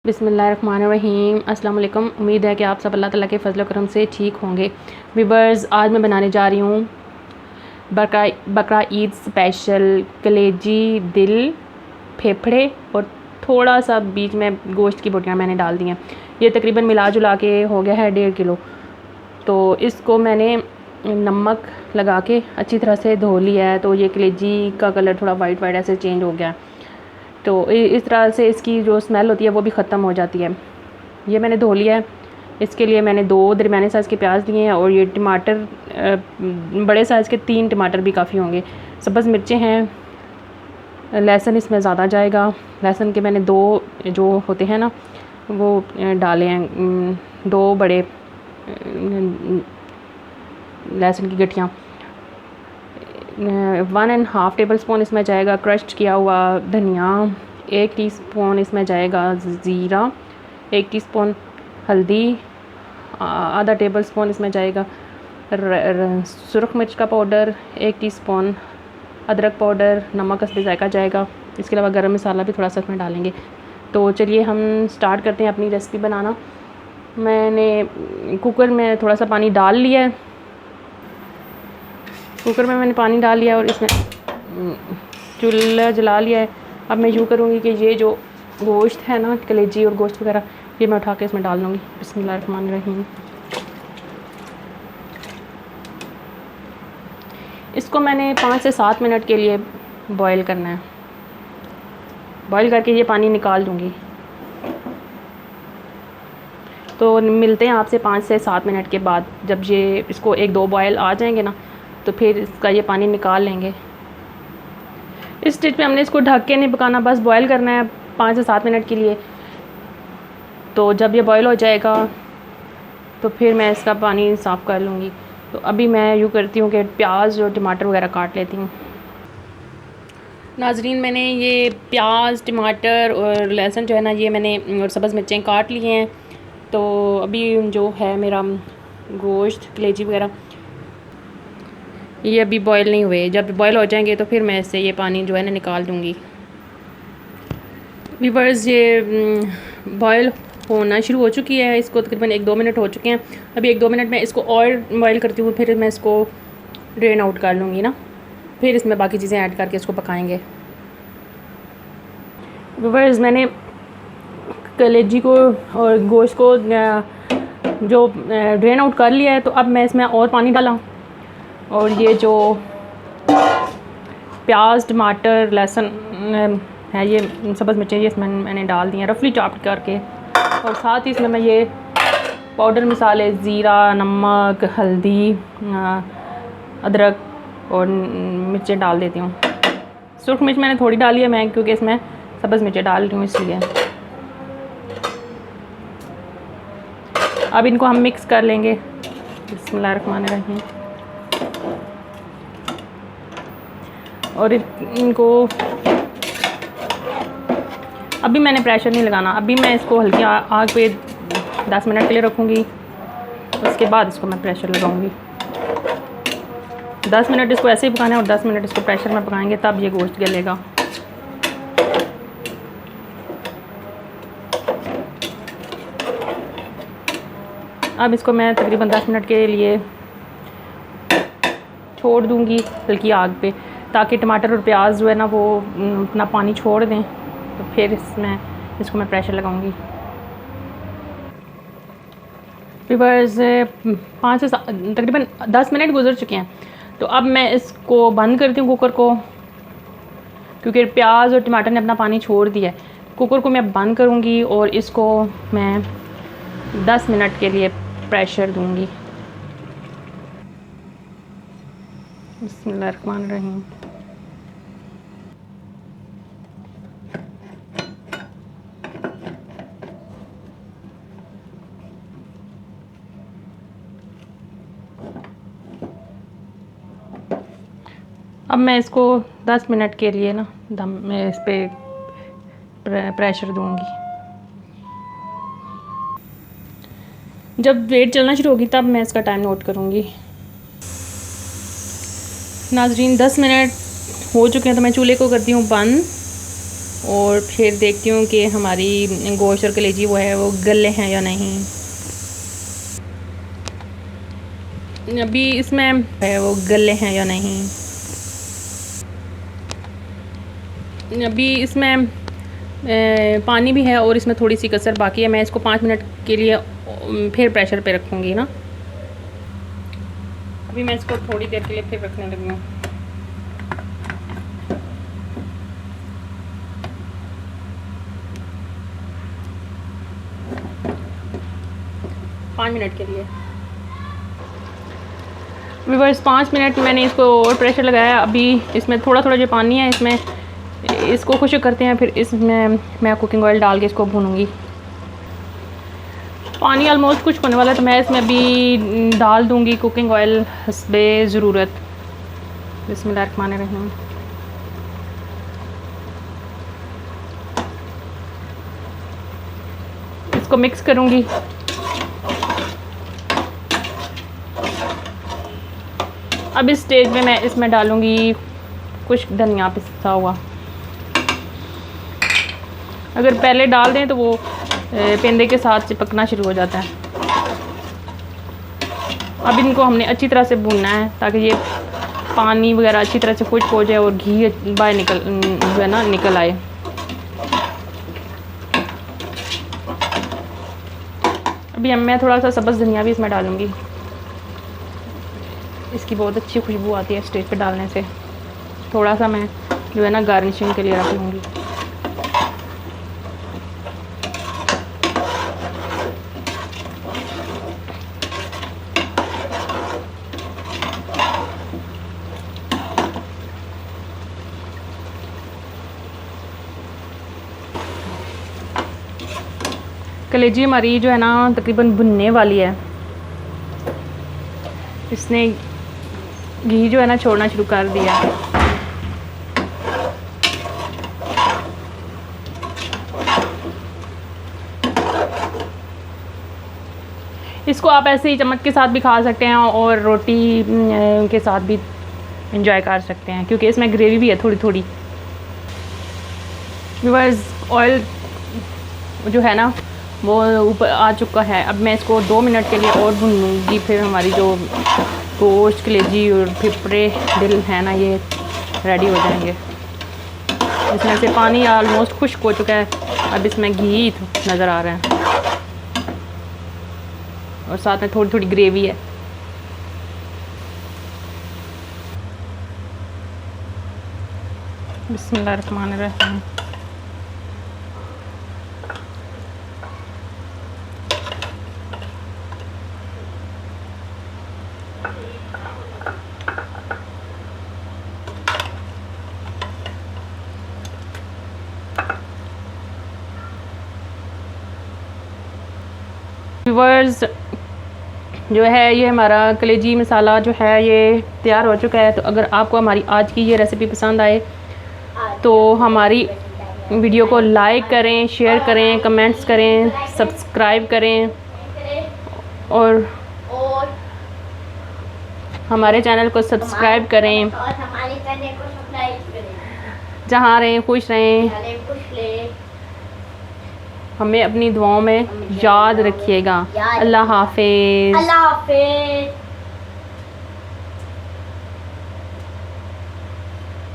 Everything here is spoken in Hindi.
बिस्मिल्लाहिर्रहमानिर्रहीम अस्सलाम वालेकुम। उम्मीद है कि आप सब अल्लाह ताला के फजल करम से ठीक होंगे। व्यूअर्स, आज मैं बनाने जा रही हूँ बकरा ईद स्पेशल कलेजी, दिल, फेफड़े और थोड़ा सा बीच में गोश्त की बोटियाँ मैंने डाल दी हैं। ये तकरीबन मिला जुला के हो गया है 1.5 किलो। तो इसको मैंने नमक लगा के अच्छी तरह से धो लिया है। तो ये कलेजी का कलर थोड़ा वाइट वाइट ऐसे चेंज हो गया है। तो इस तरह से इसकी जो स्मेल होती है वो भी ख़त्म हो जाती है। ये मैंने धो लिया है। इसके लिए मैंने 2 दरमियाने साइज़ के प्याज लिए हैं और ये टमाटर बड़े साइज़ के 3 टमाटर भी काफ़ी होंगे। सब्ज़ मिर्चें हैं, लहसुन इसमें ज़्यादा जाएगा। लहसुन के मैंने 2 जो होते हैं ना वो डाले हैं, 2 बड़े लहसुन की गठियाँ। 1.5 टेबल स्पून इसमें जाएगा क्रश्ड किया हुआ धनिया। 1 टीस्पून इसमें जाएगा ज़ीरा। 1 टीस्पून हल्दी। आधा टेबल स्पून इसमें जाएगा सुरख मिर्च का पाउडर। 1 टीस्पून अदरक पाउडर। नमक हस्बे जायका जाएगा। इसके अलावा गरम मसाला भी थोड़ा सा इसमें डालेंगे। तो चलिए हम स्टार्ट करते हैं अपनी रेसिपी बनाना। मैंने कुकर में थोड़ा सा पानी डाल लिया है। कुकर में मैंने पानी डाल लिया और इसमें चूल्हा जला लिया है। अब मैं यूँ करूँगी कि ये जो गोश्त है ना, कलेजी और गोश्त वगैरह, ये मैं उठा के इसमें डाल दूँगी। बिस्मिल्लाहिर्रहमानिर्रहीम। इसको मैंने 5 से 7 मिनट के लिए बॉईल करना है। बॉईल करके ये पानी निकाल दूँगी। तो मिलते हैं आपसे 5 से 7 मिनट के बाद। जब ये इसको 1-2 बॉयल आ जाएंगे ना तो फिर इसका ये पानी निकाल लेंगे। इस स्टेज पे हमने इसको ढक के नहीं पकाना, बस बॉयल करना है 5 से 7 मिनट के लिए। तो जब ये बॉयल हो जाएगा तो फिर मैं इसका पानी साफ़ कर लूँगी। तो अभी मैं यूँ करती हूँ कि प्याज और टमाटर वगैरह काट लेती हूँ। नाजरीन, मैंने ये प्याज, टमाटर और लहसुन जो है ना, ये मैंने और सब्ज़ मिर्चें काट लिए हैं। तो अभी जो है मेरा गोश्त, कलेजी वगैरह, ये अभी बॉयल नहीं हुए। जब बॉयल हो जाएंगे तो फिर मैं इससे ये पानी जो है ना निकाल दूँगी। व्यूअर्स, ये बॉयल होना शुरू हो चुकी है। इसको तकरीबन 1-2 मिनट हो चुके हैं। अभी 1-2 मिनट में इसको और बॉयल करती हूँ, फिर मैं इसको ड्रेन आउट कर लूँगी ना, फिर इसमें बाकी चीज़ें ऐड करके इसको पकाएंगे। व्यूअर्स, मैंने कलेजी को और गोश्त को जो ड्रेन आउट कर लिया है। तो अब मैं इसमें और पानी डाला और ये जो प्याज, टमाटर, लहसुन है, ये सब्ज़ मिर्चें, ये इसमें मैंने डाल दी हैं रफली चॉप करके। और साथ ही इसमें मैं ये पाउडर मसाले, ज़ीरा, नमक, हल्दी, अदरक और मिर्चें डाल देती हूँ। सुरख मिर्च मैंने थोड़ी डाली है मैं, क्योंकि इसमें सब्ज़ मिर्चें डाल रही हूँ इसलिए। अब इनको हम मिक्स कर लेंगे। बिस्मिल्लाहिर्रहमानिर्रहीम। और इनको अभी मैंने प्रेशर नहीं लगाना। अभी मैं इसको हल्की आग पे 10 मिनट के लिए रखूँगी। उसके बाद इसको मैं प्रेशर लगाऊँगी। 10 मिनट इसको ऐसे ही पकाना है और 10 मिनट इसको प्रेशर में पकाएंगे, तब ये गोश्त गलेगा। अब इसको मैं तकरीबन 10 मिनट के लिए छोड़ दूँगी हल्की आग पे, ताकि टमाटर और प्याज जो है ना वो अपना पानी छोड़ दें। तो फिर इसको मैं प्रेशर लगाऊंगी। व्यूअर्स, 5 से तकरीबन 10 मिनट गुजर चुके हैं। तो अब मैं इसको बंद करती हूँ कुकर को, क्योंकि प्याज और टमाटर ने अपना पानी छोड़ दिया है। कुकर को मैं बंद करूँगी और इसको मैं 10 मिनट के लिए प्रेशर दूँगी। बिस्मिल्लाहिर्रहमानिर्रहीम। अब मैं इसको 10 मिनट के लिए ना दम में इस पर प्रेशर दूँगी। जब वेट चलना शुरू होगी तब मैं इसका टाइम नोट करूँगी। नाजरीन, 10 मिनट हो चुके हैं तो मैं चूल्हे को करती हूँ बंद और फिर देखती हूँ कि हमारी गोश्त और कलेजी वो है वो गले हैं या नहीं। अभी इसमें है वो गले हैं या नहीं। अभी इसमें पानी भी है और इसमें थोड़ी सी कसर बाकी है। मैं इसको 5 मिनट के लिए फिर प्रेशर पे रखूँगी ना। अभी मैं इसको थोड़ी देर के लिए फिर रखने लगी हूँ। 5 मिनट के लिए। व्यूअर्स 5 मिनट मैंने इसको और प्रेशर लगाया। अभी इसमें थोड़ा थोड़ा जो पानी है इसमें इसको खुश्क करते हैं, फिर इसमें मैं कुकिंग ऑयल डाल के इसको भूनूंगी। पानी ऑलमोस्ट खुश्क होने वाला है तो मैं इसमें अभी डाल दूंगी कुकिंग ऑयल हस्बे ज़रूरत। बिस्मिल्लाहिर्रहमानिर्रहीम। इसको मिक्स करूंगी। अब इस स्टेज में मैं इसमें डालूंगी कुछ धनिया पिसा हुआ। अगर पहले डाल दें तो वो पेंदे के साथ चिपकना शुरू हो जाता है। अब इनको हमने अच्छी तरह से भूनना है ताकि ये पानी वगैरह अच्छी तरह से खुश्क हो जाए और घी बाहर निकल आए। अभी मैं थोड़ा सा सब्ज़ धनिया भी इसमें डालूंगी। इसकी बहुत अच्छी खुशबू आती है स्टेज पे डालने से। थोड़ा सा मैं जो है ना गार्निशिंग के लिए रख लूँगी। कलेजी हमारी जो है ना तकरीबन भुनने वाली है। इसने घी जो है ना छोड़ना शुरू कर दिया। इसको आप ऐसे ही चम्मच के साथ भी खा सकते हैं और रोटी के साथ भी इंजॉय कर सकते हैं क्योंकि इसमें ग्रेवी भी है थोड़ी थोड़ी। व्यूअर्स ऑयल जो है ना वो ऊपर आ चुका है। अब मैं इसको 2 मिनट के लिए और भून लूँगी। फिर हमारी जो गोश्त कलेजी और फिपरे दिल है ना ये रेडी हो जाएंगे। इसमें से पानी ऑलमोस्ट खुश्क हो चुका है। अब इसमें घी नज़र आ रहा है और साथ में थोड़ी थोड़ी ग्रेवी है। बिस्मिल्लाहिर्रहमानिर्रहीम। व्यूअर्स जो है ये हमारा कलेजी मसाला जो है ये तैयार हो चुका है। तो अगर आपको हमारी आज की ये रेसिपी पसंद आए तो हमारी वीडियो को लाइक करें, शेयर करें, कमेंट्स करें, सब्सक्राइब करें और हमारे चैनल को सब्सक्राइब करें। और हमारे चैनल को सब्सक्राइब करें। जहाँ रहें खुश रहें। हमें अपनी दुआओं में याद रखिएगा। अल्लाह हाफिज़। अल्लाह हाफिज़।